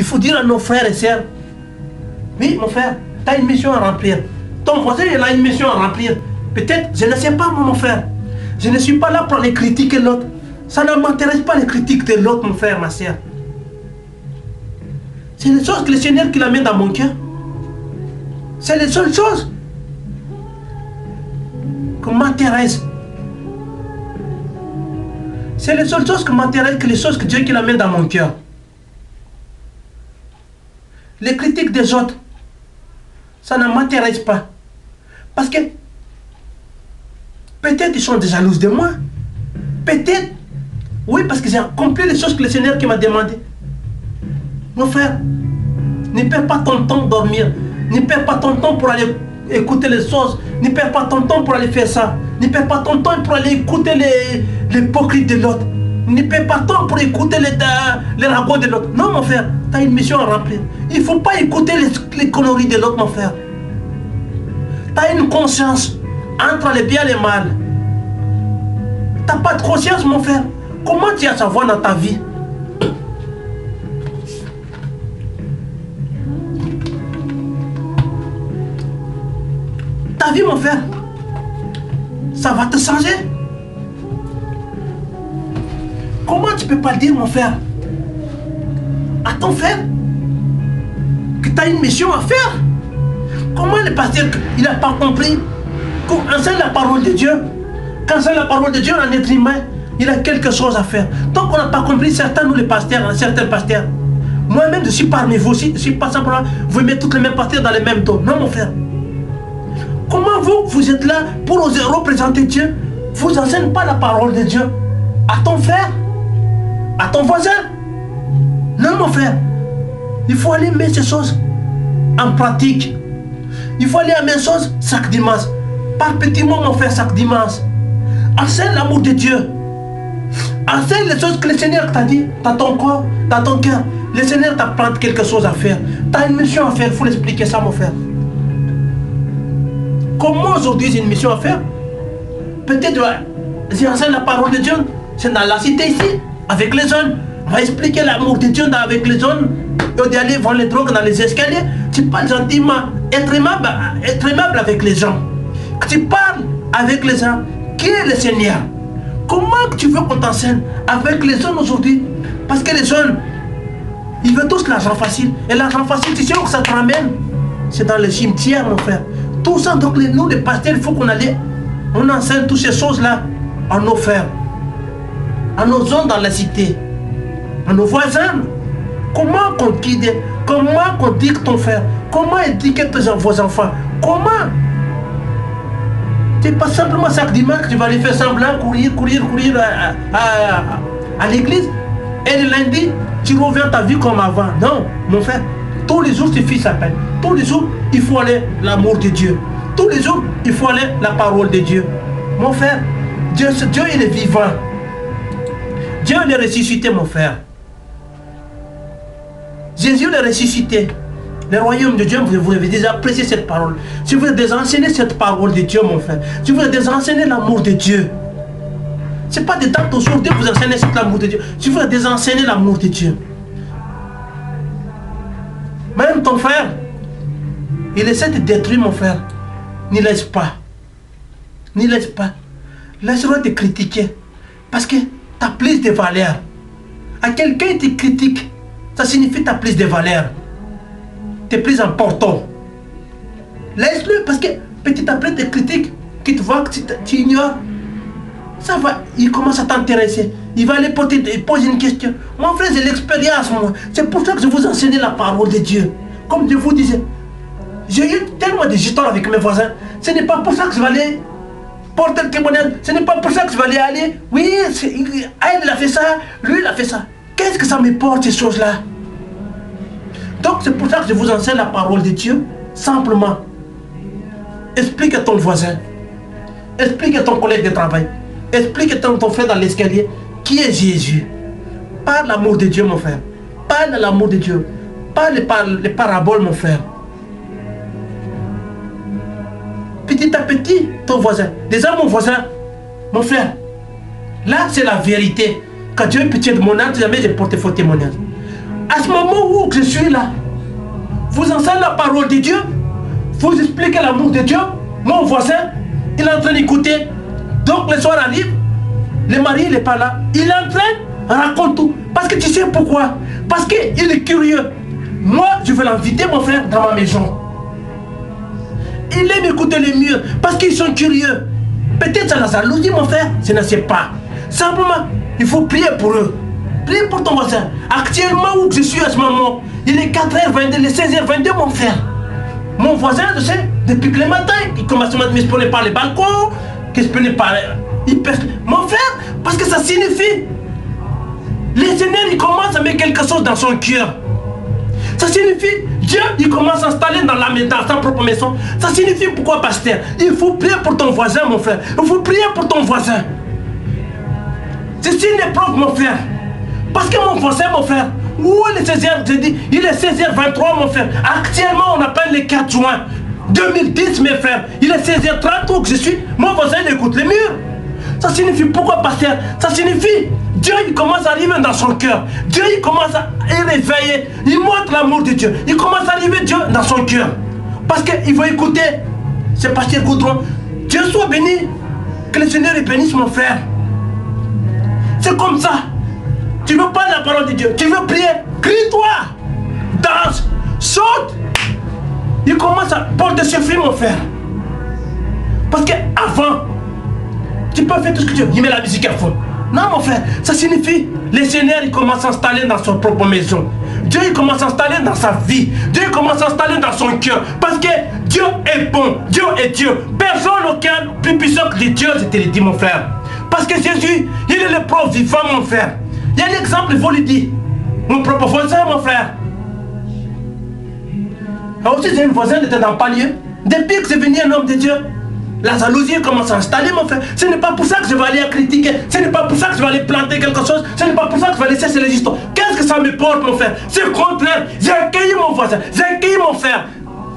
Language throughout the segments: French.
Il faut dire à nos frères et sœurs, oui mon frère, tu as une mission à remplir. Ton voisin il a une mission à remplir. Peut-être, je ne sais pas mon frère. Je ne suis pas là pour aller critiquer l'autre. Ça ne m'intéresse pas les critiques de l'autre mon frère, ma sœur. C'est les choses que le Seigneur qui l'amène dans mon cœur. C'est les seules choses qui m'intéressent. C'est les seules choses qui m'intéressent que les choses que Dieu qui l'amène dans mon cœur. Les critiques des autres, ça ne m'intéresse pas. Parce que peut-être ils sont des jalouses de moi. Peut-être, oui, parce que j'ai accompli les choses que le Seigneur qui m'a demandé. Mon frère, ne perds pas ton temps dormir. Ne perds pas ton temps pour aller écouter les choses. Ne perds pas ton temps pour aller faire ça. Ne perds pas ton temps pour aller écouter l'hypocrite de l'autre. Ne perds pas ton temps pour écouter les ragots de l'autre. Non, mon frère, tu as une mission à remplir. Il ne faut pas écouter les conneries de l'autre, mon frère. Tu as une conscience entre le bien et le mal. Tu n'as pas de conscience, mon frère. Comment tu as savoir dans ta vie? Ta vie, mon frère, ça va te changer. Comment tu peux pas le dire, mon frère, à ton frère que tu as une mission à faire? Comment le pasteur, il n'a pas compris qu'on enseigne la parole de Dieu? Quand enseigne la parole de Dieu, un être humain, il a quelque chose à faire. Tant qu'on n'a pas compris, certains, nous les pasteurs, certains pasteurs, moi-même, je suis parmi vous aussi, je ne suis pas simplement, vous mettez tous les mêmes pasteurs dans les mêmes taux. Non, mon frère. Comment vous êtes là pour oser représenter Dieu? Vous n'enseignez pas la parole de Dieu à ton frère, à ton voisin. Non, mon frère. Il faut aller mettre ces choses en pratique. Il faut aller à mes choses chaque dimanche. Par petits mots, mon frère, chaque dimanche. Enseigne l'amour de Dieu. Enseigne les choses que le Seigneur t'a dit dans ton corps, dans ton cœur. Le Seigneur t'apprend quelque chose à faire. Tu as une mission à faire, il faut l'expliquer ça, mon frère. Comment aujourd'hui j'ai une mission à faire? Peut-être j'enseigne la parole de Dieu, c'est dans la cité ici, avec les jeunes. On va expliquer l'amour de Dieu avec les jeunes. Au lieu d'aller vendre les drogues dans les escaliers, tu parles gentiment, être aimable avec les gens. Tu parles avec les gens. Qui est le Seigneur? Comment tu veux qu'on t'enseigne avec les jeunes aujourd'hui? Parce que les jeunes, ils veulent tous l'argent facile. Et l'argent facile, tu sais où ça te ramène? C'est dans le cimetière, mon frère. Tout ça, donc nous les pasteurs, il faut qu'on on enseigne toutes ces choses-là à nos frères, à nos hommes dans la cité, à nos voisins. Comment qu'on guide, comment qu'on dit que ton frère, comment éduquer vos enfants, comment? C'est pas simplement chaque dimanche que tu vas aller faire semblant, courir à l'église, et le lundi, tu reviens ta vie comme avant. Non, mon frère, tous les jours suffit sa peine. Tous les jours, il faut aller l'amour de Dieu. Tous les jours, il faut aller la parole de Dieu. Mon frère, Dieu il est vivant. Dieu il est ressuscité, mon frère. Jésus est ressuscité. Le royaume de Dieu, vous avez déjà apprécié cette parole. Je veux désenseigner cette parole de Dieu, mon frère. Je veux désenseigner l'amour de Dieu. Ce n'est pas des temps aujourd'hui que vous enseignez l'amour de Dieu. Je veux désenseigner l'amour de Dieu. Même ton frère, il essaie de détruire, mon frère. N'y laisse pas. N'y laisse pas. Laisse-le te critiquer. Parce que tu as plus de valeur. À quelqu'un qui te critique, ça signifie que tu as plus de valeur. Tu es plus important. Laisse-le parce que petit à petit, tes critiques, qui te voient que tu ignores, ça va, il commence à t'intéresser. Il va aller poser une question. Mon frère, j'ai l'expérience, moi. C'est pour ça que je vous enseigne la parole de Dieu. Comme je vous disais, j'ai eu tellement de histoires avec mes voisins. Ce n'est pas pour ça que je vais aller porter le témoignage. Ce n'est pas pour ça que je vais aller. Oui, elle a fait ça, lui il a fait ça. Qu'est-ce que ça me porte, ces choses-là? Donc c'est pour ça que je vous enseigne la parole de Dieu. Simplement, explique à ton voisin. Explique à ton collègue de travail. Explique à ton frère dans l'escalier qui est Jésus. Parle l'amour de Dieu, mon frère. Parle l'amour de Dieu. Parle les paraboles, mon frère. Petit à petit, ton voisin. Déjà, mon voisin, mon frère, là, c'est la vérité. Quand Dieu est pitié de mon âme, jamais j'ai porté faux témoignage. À ce moment où je suis là, vous enseignez la parole de Dieu, vous expliquez l'amour de Dieu, mon voisin, il est en train d'écouter. Donc le soir arrive, le mari il n'est pas là, il est en train, raconte tout. Parce que tu sais pourquoi? Parce qu'il est curieux. Moi, je vais l'inviter, mon frère, dans ma maison. Il aime écouter les murs parce qu'ils sont curieux. Peut-être ça la jalousie, mon frère, je ne sais pas. Simplement, il faut prier pour eux. Priez pour ton voisin. Actuellement, où je suis à ce moment, il est 4h22, il est 16h22, mon frère. Mon voisin, je sais, depuis que le matin, il commence à m'espionner par les balcons, qu'il espionne par... Mon frère, parce que ça signifie... Le Seigneur, il commence à mettre quelque chose dans son cœur. Ça signifie, Dieu, il commence à s'installer dans sa propre maison. Ça signifie pourquoi, pasteur? Il faut prier pour ton voisin, mon frère. Il faut prier pour ton voisin. C'est une épreuve, mon frère. Parce que mon voisin, mon frère, où est 16h, je dis, il est 16h23, mon frère. Actuellement, on appelle le 4 juin 2010, mes frères. Il est 16h30 où je suis. Mon voisin, il écoute les murs. Ça signifie pourquoi, pasteur? Ça signifie, Dieu, il commence à arriver dans son cœur. Dieu, il commence à réveiller. Il montre l'amour de Dieu. Il commence à arriver Dieu dans son cœur. Parce qu'il va écouter. C'est pasteur Goudron. Dieu soit béni. Que le Seigneur bénisse, mon frère. C'est comme ça. Tu veux pas la parole de Dieu. Tu veux prier. Crie-toi. Danse. Saute. Il commence à porter ses fruits, mon frère. Parce qu'avant, tu peux faire tout ce que tu veux. Il met la musique à fond. Non, mon frère, ça signifie le Seigneur, il commence à s'installer dans son propre maison. Dieu, il commence à s'installer dans sa vie. Dieu, il commence à s'installer dans son cœur. Parce que Dieu est bon. Dieu est Dieu. Personne aucun plus puissant que Dieu, je te le dis, mon frère. Parce que Jésus, il est le prof vivant, mon frère. Il y a un exemple, il faut le dire. Mon propre voisin, mon frère. Alors aussi, j'ai une voisine qui était dans le palier. Depuis que c'est venu un homme de Dieu, la jalousie commence à s'installer, mon frère. Ce n'est pas pour ça que je vais aller critiquer. Ce n'est pas pour ça que je vais aller planter quelque chose. Ce n'est pas pour ça que je vais laisser ces histoires. Qu'est-ce que ça me porte, mon frère? C'est le contraire. J'ai accueilli mon voisin. J'ai accueilli mon frère.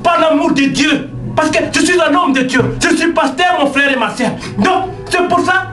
Par l'amour de Dieu. Parce que je suis un homme de Dieu. Je suis pasteur, mon frère et ma soeur. Donc, c'est pour ça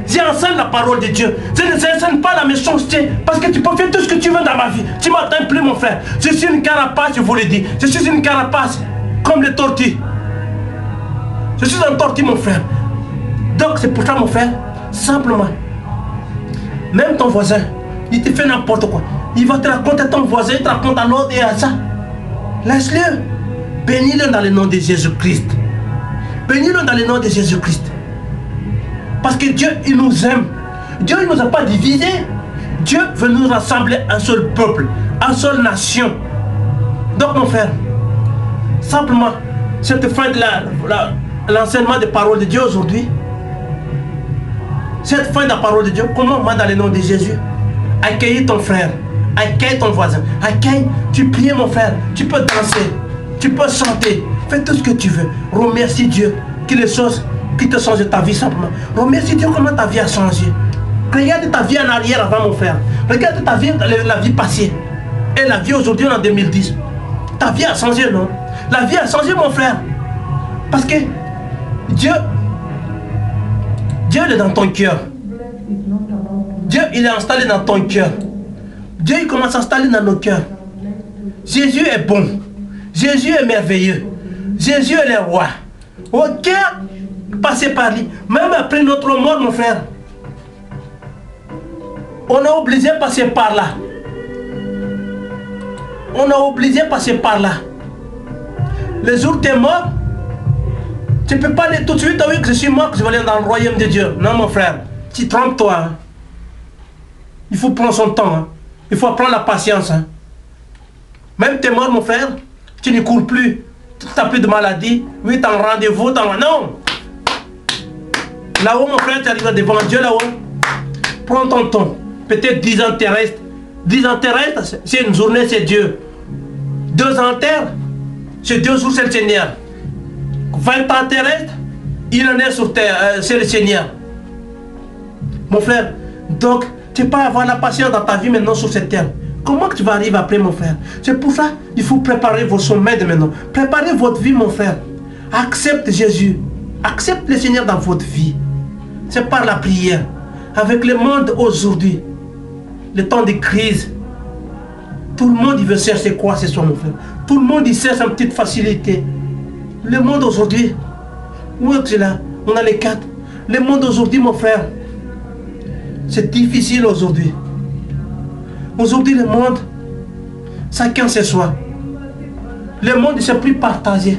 que j'enseigne la parole de Dieu. Je n'enseigne pas la méchanceté. Parce que tu peux faire tout ce que tu veux dans ma vie. Tu ne m'atteins plus, mon frère. Je suis une carapace, je vous le dis. Je suis une carapace. Comme les tortues. Je suis un tortue, mon frère. Donc c'est pour ça, mon frère, simplement, même ton voisin, il te fait n'importe quoi. Il va te raconter ton voisin, il te raconte à l'autre et à ça. Laisse-le. Bénis-le dans le nom de Jésus-Christ. Bénis-le dans le nom de Jésus-Christ. Parce que Dieu, il nous aime. Dieu, il ne nous a pas divisés. Dieu veut nous rassembler un seul peuple, une seule nation. Donc, mon frère, simplement, cette fin de l'enseignement des paroles de Dieu aujourd'hui, cette fin de la parole de Dieu, comment moi dans le nom de Jésus, accueille ton frère, accueille ton voisin, accueille, tu pries mon frère, tu peux danser, tu peux chanter, fais tout ce que tu veux, remercie Dieu, que les choses qui te changent ta vie simplement, remercie Dieu comment ta vie a changé, regarde ta vie en arrière avant mon frère, regarde ta vie, la vie passée, et la vie aujourd'hui en 2010, ta vie a changé non? La vie a changé mon frère, parce que Dieu est dans ton cœur. Dieu, il est installé dans ton cœur. Dieu, il commence à s'installer dans nos cœurs. Jésus est bon. Jésus est merveilleux. Jésus est le roi. Aucun passé par lui. Même après notre mort, mon frère, on est obligé de passer par là. On est obligé de passer par là. Le jour où tu es mort, tu ne peux pas aller tout de suite, oui que je suis mort, que je vais aller dans le royaume de Dieu. Non mon frère, tu trompes-toi. Hein. Il faut prendre son temps. Hein. Il faut apprendre la patience. Hein. Même tu es mort mon frère, tu ne cours plus. Tu n'as plus de maladie. Oui, tu as un rendez-vous. Non. Là-haut mon frère, tu arrives devant Dieu là-haut. Prends ton temps. Peut-être 10 ans terrestres. 10 ans terrestres, c'est une journée, c'est Dieu. 2 ans terre, c'est 2 jours, c'est le Seigneur. 20 ans terrestre, il en est sur terre, c'est le Seigneur. Mon frère, donc, tu ne peux pas avoir la patience dans ta vie maintenant sur cette terre. Comment que tu vas arriver après, mon frère? C'est pour ça qu'il faut préparer vos sommets de maintenant. Préparez votre vie, mon frère. Accepte Jésus. Accepte le Seigneur dans votre vie. C'est par la prière. Avec le monde aujourd'hui, le temps de crise, Tout le monde il veut chercher quoi ce soir, mon frère? Tout le monde il cherche une petite facilité. Le monde aujourd'hui, où est-ce là? On a les quatre. Le monde aujourd'hui, mon frère, c'est difficile aujourd'hui. Aujourd'hui, le monde, chacun c'est soi. Le monde ne s'est plus partagé.